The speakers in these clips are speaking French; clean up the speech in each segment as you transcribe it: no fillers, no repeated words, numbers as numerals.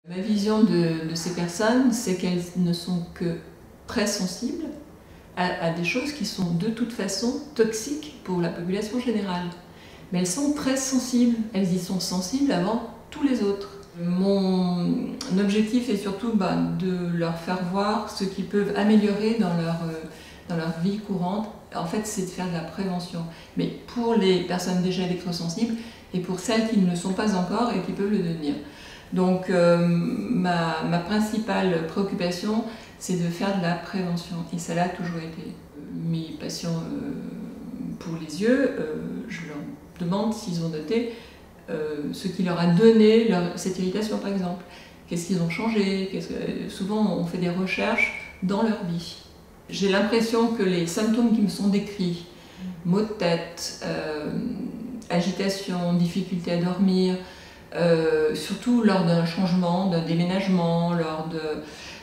Ma vision de ces personnes, c'est qu'elles ne sont que très sensibles à des choses qui sont de toute façon toxiques pour la population générale. Mais elles sont très sensibles, elles y sont sensibles avant tous les autres. Mon objectif est surtout de leur faire voir ce qu'ils peuvent améliorer dans leur vie courante. En fait, c'est de faire de la prévention. Mais pour les personnes déjà électrosensibles et pour celles qui ne le sont pas encore et qui peuvent le devenir. Donc ma principale préoccupation, c'est de faire de la prévention. Et ça l'a toujours été. Mes patients pour les yeux, je leur demande s'ils ont noté ce qui leur a donné cette irritation, par exemple. Qu'est-ce qu'ils ont changé? Souvent, on fait des recherches dans leur vie. J'ai l'impression que les symptômes qui me sont décrits, maux de tête, agitation, difficulté à dormir, surtout lors d'un changement, d'un déménagement, lors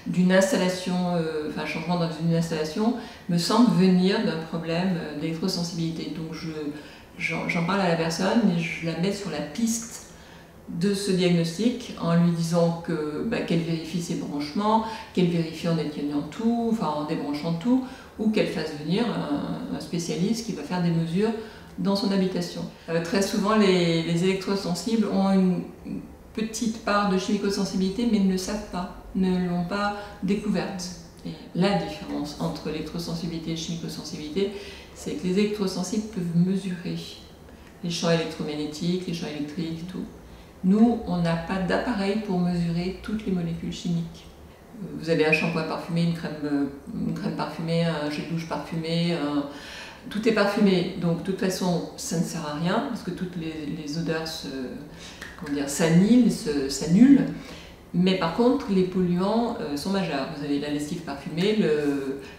d'une installation, enfin changement dans une installation, me semble venir d'un problème d'électrosensibilité. Donc j'en parle à la personne et je la mets sur la piste de ce diagnostic en lui disant qu'elle vérifie ses branchements, qu'elle vérifie en éteignant tout, enfin en débranchant tout, ou qu'elle fasse venir un spécialiste qui va faire des mesures dans son habitation. Très souvent, les électrosensibles ont une petite part de chimicosensibilité, mais ne le savent pas, ne l'ont pas découverte. Et la différence entre l'électrosensibilité et chimicosensibilité, c'est que les électrosensibles peuvent mesurer les champs électromagnétiques, les champs électriques, tout. Nous, on n'a pas d'appareil pour mesurer toutes les molécules chimiques. Vous avez un shampoing parfumé, une crème parfumée, un gel douche parfumé, tout est parfumé, donc de toute façon ça ne sert à rien parce que toutes les odeurs s'annulent. Mais par contre les polluants sont majeurs. Vous avez la lessive parfumée,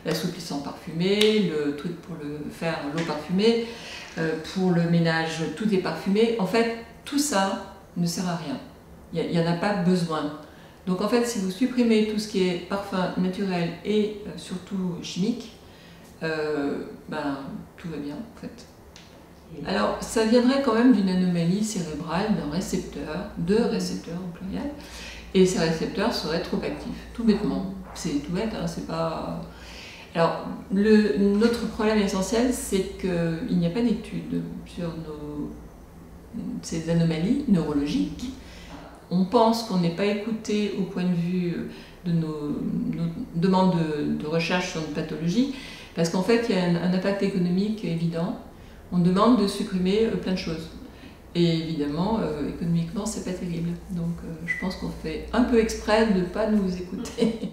l'assouplissant parfumé, le truc pour faire l'eau parfumée, pour le ménage tout est parfumé. En fait tout ça ne sert à rien, il n'y en a pas besoin. Donc en fait si vous supprimez tout ce qui est parfum naturel et surtout chimique, tout va bien en fait. Alors ça viendrait quand même d'une anomalie cérébrale deux récepteurs au pluriel, et ces récepteurs seraient trop actifs, tout bêtement. C'est tout bête, hein, c'est pas... Alors notre problème essentiel, c'est qu'il n'y a pas d'études sur ces anomalies neurologiques. On pense qu'on n'est pas écouté au point de vue de nos demandes de recherche sur une pathologie, parce qu'en fait, il y a un impact économique évident. On demande de supprimer plein de choses. Et évidemment, économiquement, c'est pas terrible. Donc je pense qu'on fait un peu exprès de ne pas nous écouter.